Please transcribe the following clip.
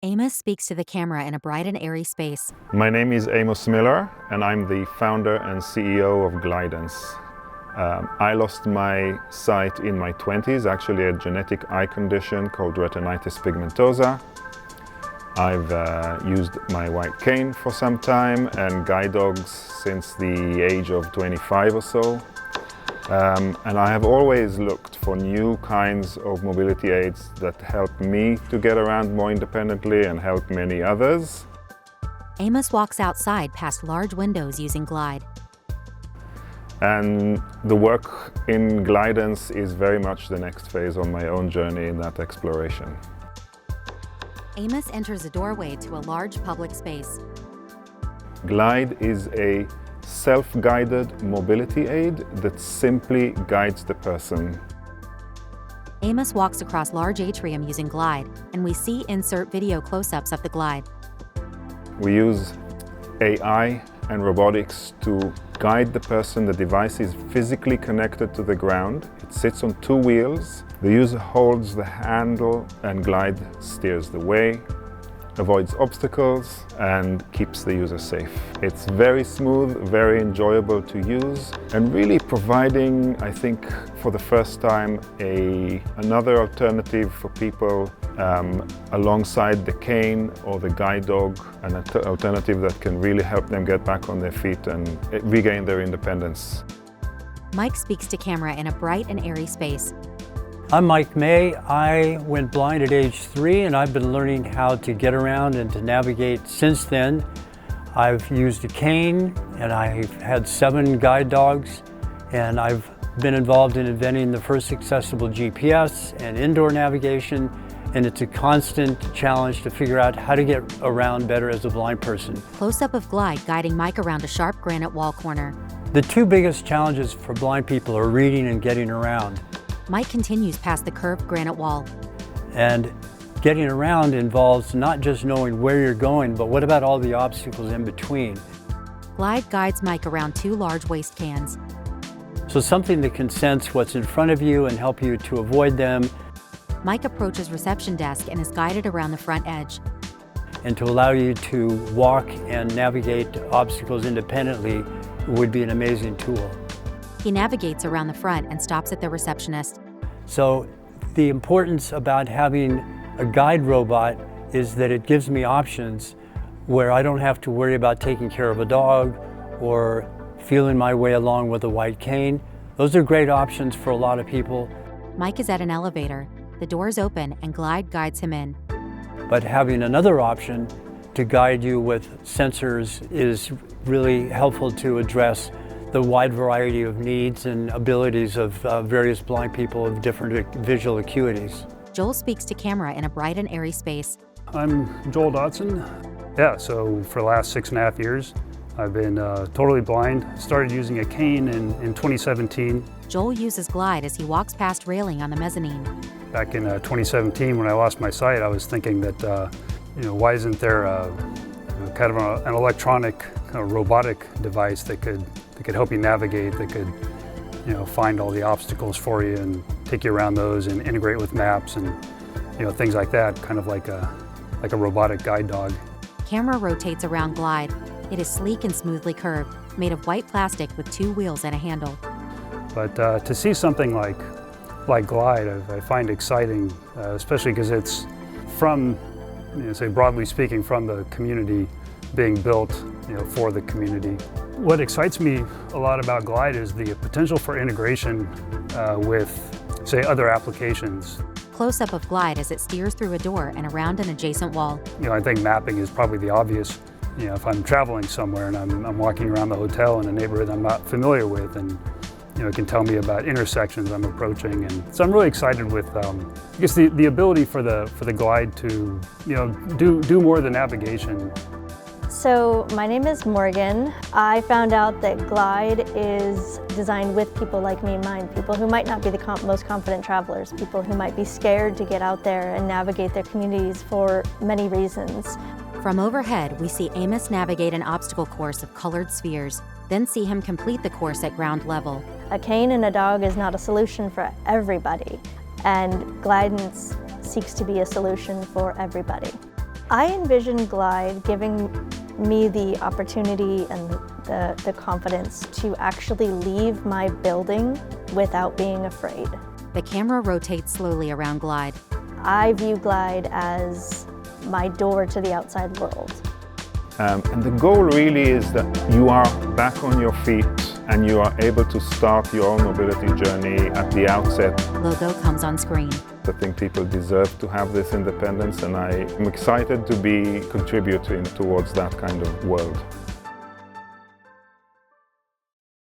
Amos speaks to the camera in a bright and airy space. My name is Amos Miller, and I'm the founder and CEO of Glidance. I lost my sight in my 20s, actually a genetic eye condition called retinitis pigmentosa. I've used my white cane for some time and guide dogs since the age of 25 or so. And I have always looked for new kinds of mobility aids that help me to get around more independently and help many others. Amos walks outside past large windows using Glide. And the work in Glidance is very much the next phase on my own journey in that exploration. Amos enters a doorway to a large public space. Glide is a self-guided mobility aid that simply guides the person. Amos walks across large atrium using Glide, and we see insert video close-ups of the Glide. We use AI and robotics to guide the person. The device is physically connected to the ground. It sits on two wheels. The user holds the handle and Glide steers the way, avoids obstacles, and keeps the user safe. It's very smooth, very enjoyable to use, and really providing, I think, for the first time, another alternative for people alongside the cane or the guide dog, an alternative that can really help them get back on their feet and regain their independence. Mike speaks to camera in a bright and airy space. I'm Mike May. I went blind at age 3 and I've been learning how to get around and to navigate since then. I've used a cane and I've had 7 guide dogs, and I've been involved in inventing the first accessible GPS and indoor navigation, and it's a constant challenge to figure out how to get around better as a blind person. Close-up of Glide guiding Mike around a sharp granite wall corner. The 2 biggest challenges for blind people are reading and getting around. Mike continues past the curved granite wall. And getting around involves not just knowing where you're going, but what about all the obstacles in between? Glide guides Mike around 2 large waste cans. So something that can sense what's in front of you and help you to avoid them. Mike approaches reception desk and is guided around the front edge. And to allow you to walk and navigate obstacles independently would be an amazing tool. He navigates around the front and stops at the receptionist. So the importance about having a guide robot is that it gives me options where I don't have to worry about taking care of a dog or feeling my way along with a white cane. Those are great options for a lot of people. Mike is at an elevator. The doors open and Glide guides him in. But having another option to guide you with sensors is really helpful to address the wide variety of needs and abilities of various blind people of different visual acuities. Joel speaks to camera in a bright and airy space. I'm Joel Dodson. Yeah, so for the last 6.5 years, I've been totally blind. Started using a cane in 2017. Joel uses Glide as he walks past railing on the mezzanine. Back in 2017, when I lost my sight, I was thinking that, why isn't there kind of an electronic kind of robotic device that could help you navigate, that could find all the obstacles for you and take you around those and integrate with maps and things like that, kind of like a robotic guide dog. Camera rotates around Glide. It is sleek and smoothly curved, made of white plastic with 2 wheels and a handle. But to see something like Glide, I find exciting, especially because it's from, say broadly speaking, from the community, being built for the community. What excites me a lot about Glide is the potential for integration with, say, other applications. Close-up of Glide as it steers through a door and around an adjacent wall. I think mapping is probably the obvious. If I'm traveling somewhere and I'm walking around the hotel in a neighborhood I'm not familiar with, and it can tell me about intersections I'm approaching, and so I'm really excited with I guess the ability for the Glide to do more of the navigation. So my name is Morgan. I found out that Glide is designed with people like me in mind, people who might not be the most confident travelers, people who might be scared to get out there and navigate their communities for many reasons. From overhead, we see Amos navigate an obstacle course of colored spheres, then see him complete the course at ground level. A cane and a dog is not a solution for everybody, and Glidance seeks to be a solution for everybody. I envision Glide giving me the opportunity and the confidence to actually leave my building without being afraid. The camera rotates slowly around Glide. I view Glide as my door to the outside world. And the goal really is that you are back on your feet and you are able to start your own mobility journey at the outset. Logo comes on screen. I think people deserve to have this independence, and I am excited to be contributing towards that kind of world.